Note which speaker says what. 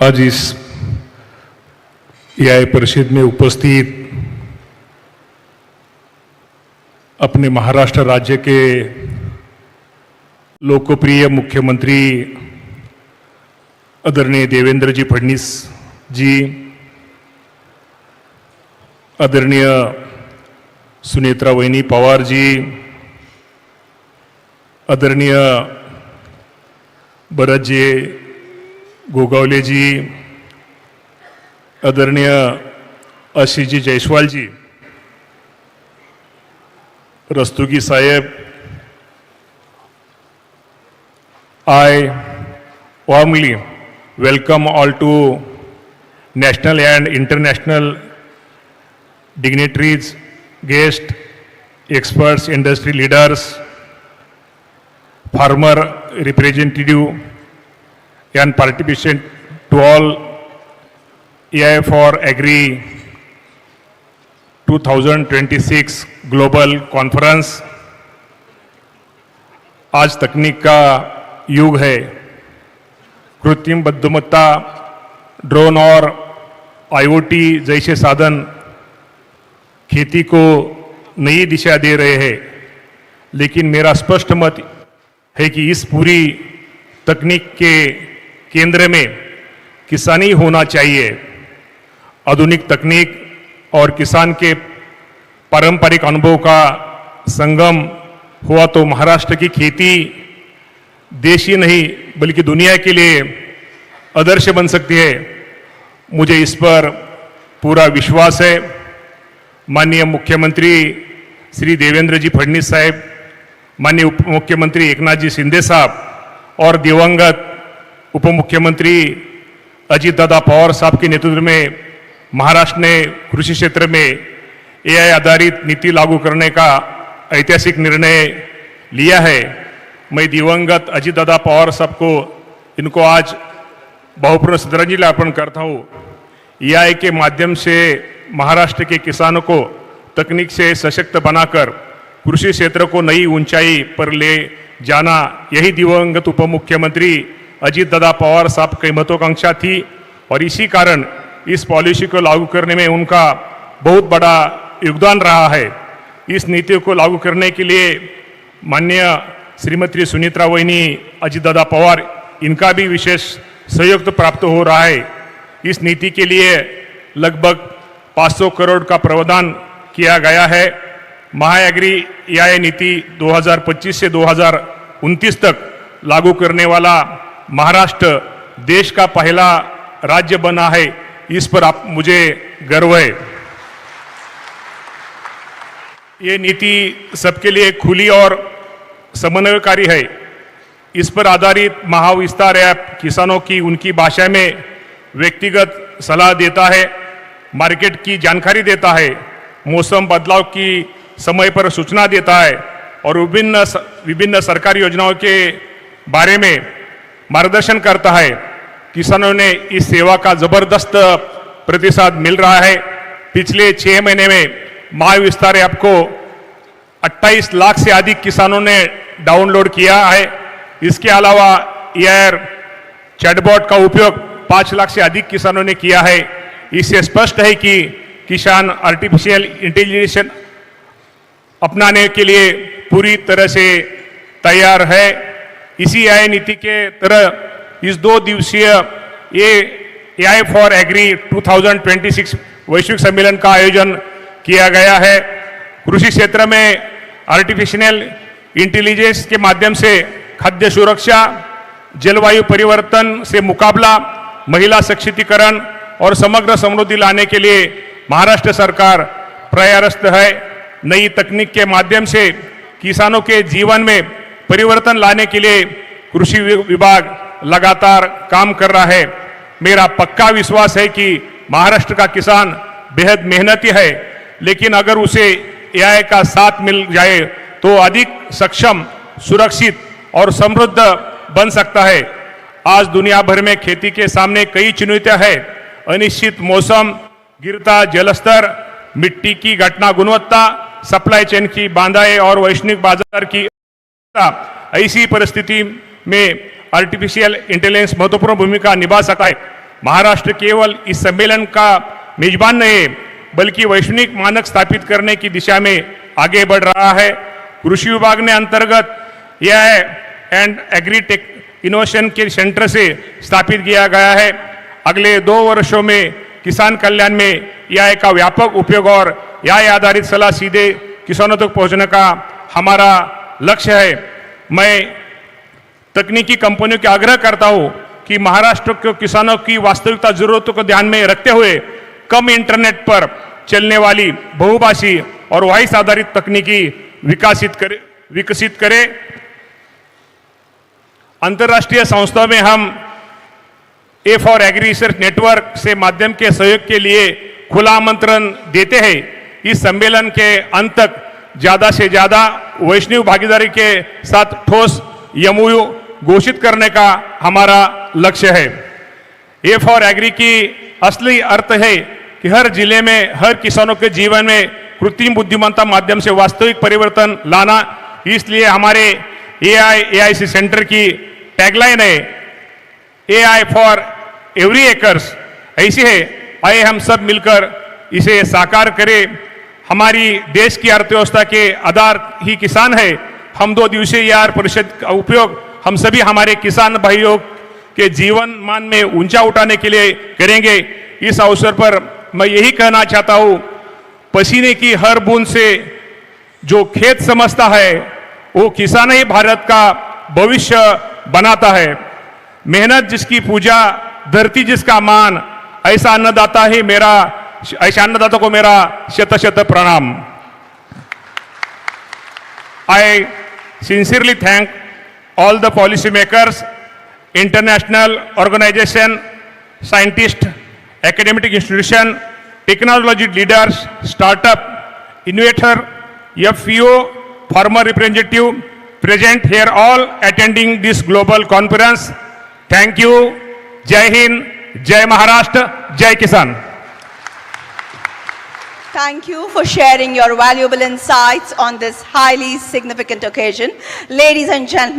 Speaker 1: आज इस एआई परिषद में उपस्थित अपने महाराष्ट्र राज्य के लोकप्रिय मुख्यमंत्री आदरणीय देवेंद्र जी फडणवीस जी, आदरणीय सुनेत्रा वहिनी पवार जी, आदरणीय भरत जी गोगावले जी, आदरणीय आशीष जी जयस्वाल जी, रस्तोगी साहेब, I warmly welcome all to national and international dignitaries, guests, experts, industry leaders, farmer representative and participant to all AI for Agri 2026 global conference. आज तकनीक का युग है। कृत्रिम बुद्धिमत्ता, ड्रोन और आईओटी जैसे साधन खेती को नई दिशा दे रहे हैं, लेकिन मेरा स्पष्ट मत है कि इस पूरी तकनीक के केंद्र में किसानी होना चाहिए। आधुनिक तकनीक और किसान के पारंपरिक अनुभव का संगम हुआ तो महाराष्ट्र की खेती देश ही नहीं बल्कि दुनिया के लिए आदर्श बन सकती है। मुझे इस पर पूरा विश्वास है। माननीय मुख्यमंत्री श्री देवेंद्र जी फडणवीस साहब, माननीय उप मुख्यमंत्री एकनाथ जी शिंदे साहब और दिवंगत उप मुख्यमंत्री अजीत दादा पवार साहब के नेतृत्व में महाराष्ट्र ने कृषि क्षेत्र में एआई आधारित नीति लागू करने का ऐतिहासिक निर्णय लिया है। मैं दिवंगत अजीत दादा पवार साहब को इनको आज भावपूर्ण श्रद्धांजलि अर्पण करता हूँ। एआई के माध्यम से महाराष्ट्र के किसानों को तकनीक से सशक्त बनाकर कृषि क्षेत्र को नई ऊंचाई पर ले जाना, यही दिवंगत उप मुख्यमंत्री अजीत दादा पवार साहब की महत्वाकांक्षा थी और इसी कारण इस पॉलिसी को लागू करने में उनका बहुत बड़ा योगदान रहा है। इस नीति को लागू करने के लिए माननीय श्रीमती सुनेत्रा वहिनी अजीत दादा पवार, इनका भी विशेष सहयोग प्राप्त हो रहा है। इस नीति के लिए लगभग 500 करोड़ का प्रावधान किया गया है। महाएग्री एआई नीति 2025 से 2029 तक लागू करने वाला महाराष्ट्र देश का पहला राज्य बना है। इस पर मुझे गर्व है। ये नीति सबके लिए खुली और समन्वयकारी है। इस पर आधारित महाविस्तार ऐप किसानों की उनकी भाषा में व्यक्तिगत सलाह देता है, मार्केट की जानकारी देता है, मौसम बदलाव की समय पर सूचना देता है और विभिन्न सरकारी योजनाओं के बारे में मार्गदर्शन करता है। किसानों ने इस सेवा का जबरदस्त प्रतिसाद मिल रहा है। पिछले 6 महीने में महाविस्तार ऐप को 28 लाख से अधिक किसानों ने डाउनलोड किया है। इसके अलावा एआई चैटबॉट का उपयोग 5 लाख से अधिक किसानों ने किया है। इससे स्पष्ट है कि किसान आर्टिफिशियल इंटेलिजेंस अपनाने के लिए पूरी तरह से तैयार है। इसी एआई नीति के तरह इस 2 दिवसीय एआई फॉर एग्री 2026 वैश्विक सम्मेलन का आयोजन किया गया है। कृषि क्षेत्र में आर्टिफिशियल इंटेलिजेंस के माध्यम से खाद्य सुरक्षा, जलवायु परिवर्तन से मुकाबला, महिला सशक्तिकरण और समग्र समृद्धि लाने के लिए महाराष्ट्र सरकार प्रयासरत है। नई तकनीक के माध्यम से किसानों के जीवन में परिवर्तन लाने के लिए कृषि विभाग लगातार काम कर रहा है। मेरा पक्का विश्वास है कि महाराष्ट्र का किसान बेहद मेहनती है, लेकिन अगर उसे एआई का साथ मिल जाए तो अधिक सक्षम, सुरक्षित और समृद्ध बन सकता है। आज दुनिया भर में खेती के सामने कई चुनौतियां हैं। अनिश्चित मौसम, गिरता जलस्तर, मिट्टी की घटना गुणवत्ता, सप्लाई चेन की बाधाएं और वैश्विक बाजार की ऐसी परिस्थिति में आर्टिफिशियल इंटेलिजेंस महत्वपूर्ण भूमिका निभा सकता है। महाराष्ट्र केवल इस सम्मेलन का मेजबान नहीं बल्कि वैश्विक मानक स्थापित करने की दिशा में आगे बढ़ रहा है। कृषि विभाग ने अंतर्गत AI and agri tech innovation के सेंटर से स्थापित किया गया है। अगले 2 वर्षों में किसान कल्याण में एआई का व्यापक उपयोग और एआई आधारित सलाह सीधे किसानों तक पहुंचने का हमारा लक्ष्य है। मैं तकनीकी कंपनियों के आग्रह करता हूं कि महाराष्ट्र के किसानों की वास्तविकता जरूरतों को ध्यान में रखते हुए कम इंटरनेट पर चलने वाली बहुभाषी और वॉइस आधारित तकनीकी विकसित करें। अंतर्राष्ट्रीय संस्थाओं में हम A for agri research network से माध्यम के सहयोग के लिए खुला आमंत्रण देते हैं। इस सम्मेलन के अंत तक ज्यादा से ज्यादा वैश्विक भागीदारी के साथ ठोस एमओयू घोषित करने का हमारा लक्ष्य है। ए फॉर एग्री की असली अर्थ है कि हर जिले में हर किसानों के जीवन में कृत्रिम बुद्धिमत्ता माध्यम से वास्तविक परिवर्तन लाना। इसलिए हमारे एआईसी सेंटर की टैगलाइन है एआई फॉर एवरी एकर्स। ऐसी है, आइए हम सब मिलकर इसे साकार करें। हमारी देश की अर्थव्यवस्था के आधार ही किसान है। हम 2 दिवसीय एआई परिषद का उपयोग हम सभी हमारे किसान भाइयों के जीवन मान में ऊंचा उठाने के लिए करेंगे। इस अवसर पर मैं यही कहना चाहता हूं, पसीने की हर बूंद से जो खेत समझता है वो किसान ही भारत का भविष्य बनाता है। मेहनत जिसकी पूजा, धरती जिसका मान, ऐसा अन्नदाता को मेरा शत शत प्रणाम। I sincerely thank all the policy makers, international organization, scientists, academic institution, technology leaders, startup, innovator, FPO, farmer representative present here, all attending this global conference. Thank you. Jai Hind, Jai Maharashtra, Jai Kisan.
Speaker 2: Thank you for sharing your valuable insights on this highly significant occasion. Ladies and gentlemen,